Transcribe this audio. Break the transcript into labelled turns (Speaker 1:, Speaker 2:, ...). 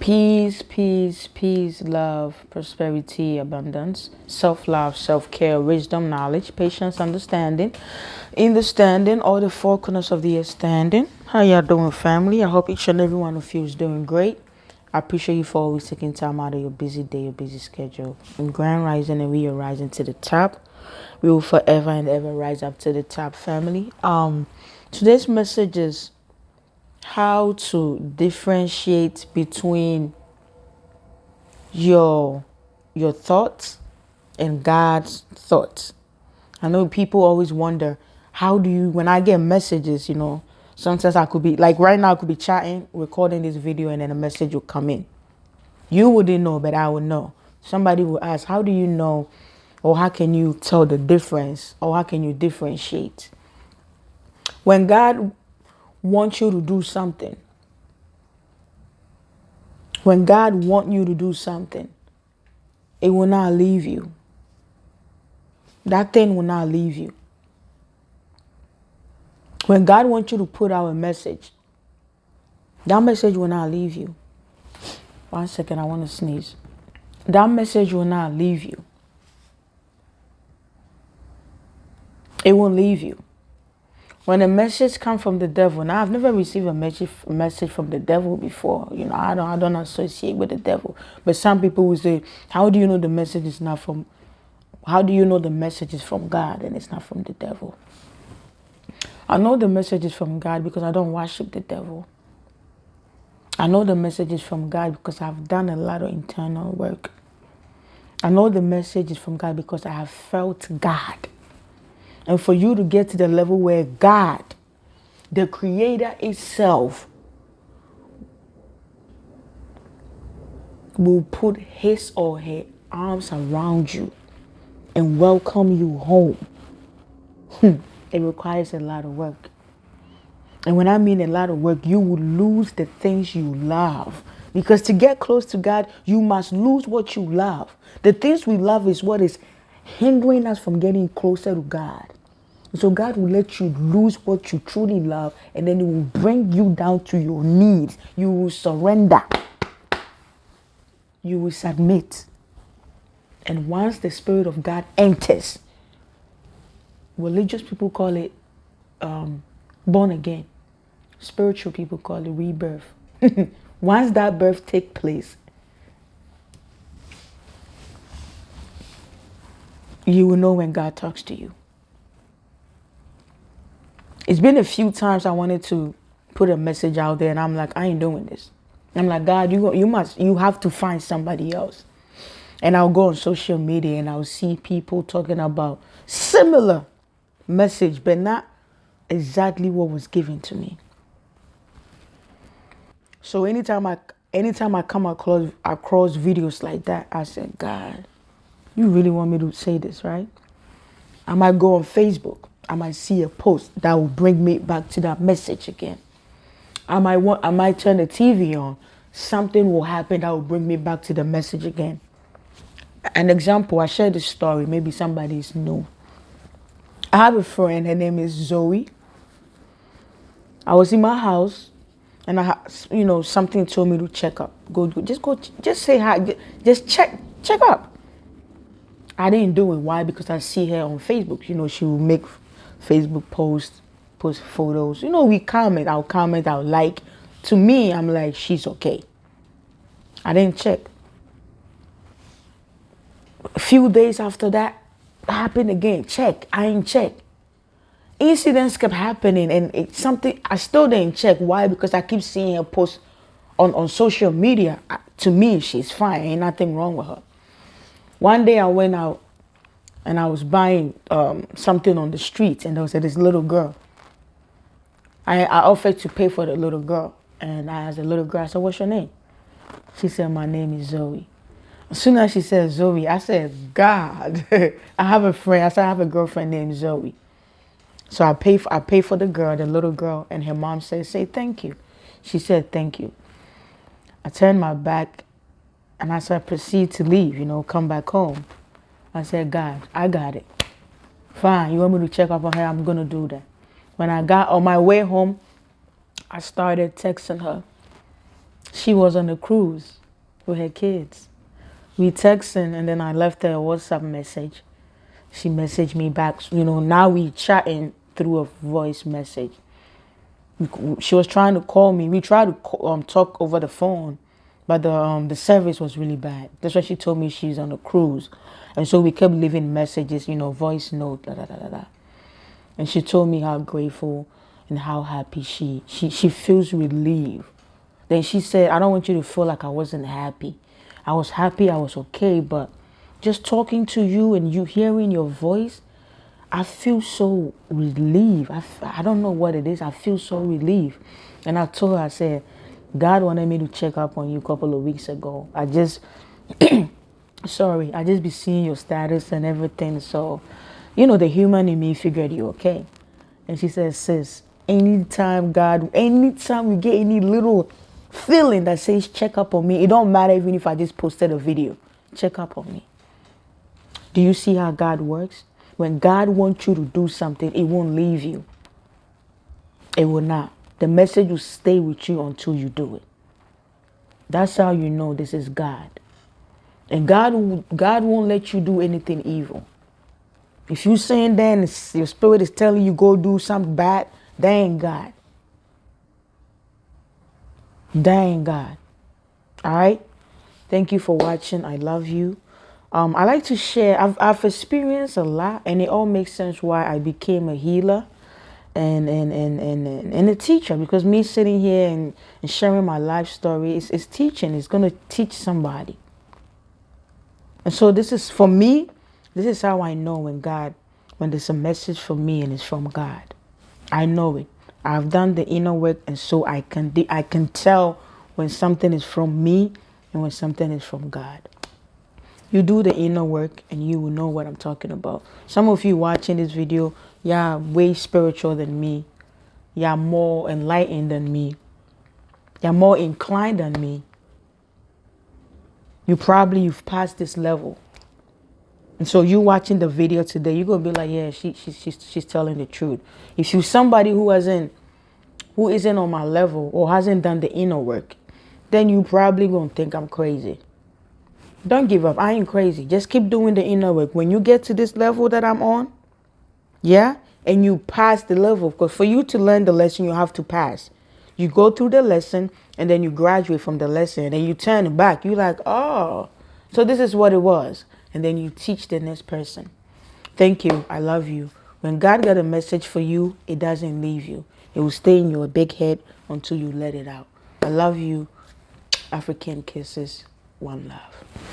Speaker 1: Peace, peace, peace, love, prosperity, abundance, self-love, self-care, wisdom, knowledge, patience, understanding, in the standing, all the four corners of the earth standing. How y'all doing, family? I hope each and every one of you is doing great. I appreciate you for always taking time out of your busy day, your busy schedule. In grand rising and we are rising to the top. We will forever and ever rise up to the top, family. Today's message is how to differentiate between your thoughts and God's thoughts. I know people always wonder, how do you, when I get messages, sometimes I could be like right now I could be chatting, recording this video, and then a message will come in. You wouldn't know, but I would know. Somebody will ask, how do you know, or how can you tell the difference, or how can you differentiate? When God wants you to do something, when God wants you to do something, it will not leave you. That thing will not leave you. When God wants you to put out a message, that message will not leave you. 1 second, I want to sneeze. That message will not leave you. It won't leave you. When a message comes from the devil, now I've never received a message from the devil before. I don't associate with the devil. But some people will say, how do you know the message is not from, how do you know the message is from God and it's not from the devil? I know the message is from God because I don't worship the devil. I know the message is from God because I've done a lot of internal work. I know the message is from God because I have felt God. And for you to get to the level where God, the Creator itself, will put his or her arms around you and welcome you home, it requires a lot of work. And when I mean a lot of work, you will lose the things you love. Because to get close to God, you must lose what you love. The things we love is what is hindering us from getting closer to God. So God will let you lose what you truly love, and then it will bring you down to your knees. You will surrender. You will submit. And once the Spirit of God enters, religious people call it born again. Spiritual people call it rebirth. Once that birth takes place, you will know when God talks to you. It's been a few times I wanted to put a message out there, and I'm like, I ain't doing this. I'm like, God, you have to find somebody else. And I'll go on social media and I'll see people talking about similar message, but not exactly what was given to me. So anytime I come across videos like that, I said, God, you really want me to say this, right? I might go on Facebook. I might see a post that will bring me back to that message again. I might turn the TV on. Something will happen that will bring me back to the message again. An example, I shared this story. Maybe somebody's new. I have a friend. Her name is Zoe. I was in my house, and something told me to check up. Just say hi. Just check up. I didn't do it. Why? Because I see her on Facebook. She will make Facebook post photos. We comment. I'll like. To me, I'm like, she's okay. I didn't check. A few days after that, happened again. Check. I ain't check. Incidents kept happening, and it's something I still didn't check. Why? Because I keep seeing her post on social media. To me, she's fine. Ain't nothing wrong with her. One day I went out and I was buying something on the street, and there was this little girl. I offered to pay for the little girl, and I asked the little girl, I said, what's your name? She said, my name is Zoe. As soon as she said Zoe, I said, God, I have a friend. I said, I have a girlfriend named Zoe. So I pay for the girl, the little girl, and her mom said, say thank you. She said, thank you. I turned my back, and as I proceed to leave, come back home, I said, God, I got it. Fine, you want me to check up on her? I'm going to do that. When I got on my way home, I started texting her. She was on a cruise with her kids. We texting, and then I left her a WhatsApp message. She messaged me back. Now we chatting through a voice message. She was trying to call me. We tried to talk over the phone, but the service was really bad. That's why she told me she's on a cruise, and so we kept leaving messages, voice note, da da da da da. And she told me how grateful and how happy she feels relieved. Then she said, "I don't want you to feel like I wasn't happy. I was happy. I was okay, but just talking to you and you hearing your voice, I feel so relieved. I don't know what it is. I feel so relieved." And I told her, I said, "God wanted me to check up on you a couple of weeks ago. I just be seeing your status and everything. So, the human in me figured you okay." And she said, "Sis, anytime we get any little feeling that says check up on me, it don't matter even if I just posted a video, check up on me." Do you see how God works? When God wants you to do something, it won't leave you. It will not. The message will stay with you until you do it. That's how you know this is God. And God won't let you do anything evil. If you saying then your spirit is telling you go do something bad, that ain't God. That ain't God. All right? Thank you for watching. I love you. I like to share. I've experienced a lot, and it all makes sense why I became a healer and a teacher. Because me sitting here and sharing my life story is teaching. It's gonna teach somebody. And so this is for me. This is how I know when there's a message for me and it's from God. I know it. I've done the inner work, and so I can tell when something is from me and when something is from God. You do the inner work and you will know what I'm talking about. Some of you watching this video, you're way spiritual than me. You're more enlightened than me. You're more inclined than me. You've passed this level. And so you watching the video today, you're gonna be like, yeah, she's telling the truth. If you're somebody who isn't on my level or hasn't done the inner work, then you probably gonna think I'm crazy. Don't give up. I ain't crazy. Just keep doing the inner work. When you get to this level that I'm on, yeah, and you pass the level, because for you to learn the lesson, you have to pass. You go through the lesson and then you graduate from the lesson and then you turn back. You're like, oh, so this is what it was. And then you teach the next person. Thank you. I love you. When God got a message for you, it doesn't leave you. It will stay in your big head until you let it out. I love you. African kisses. One love.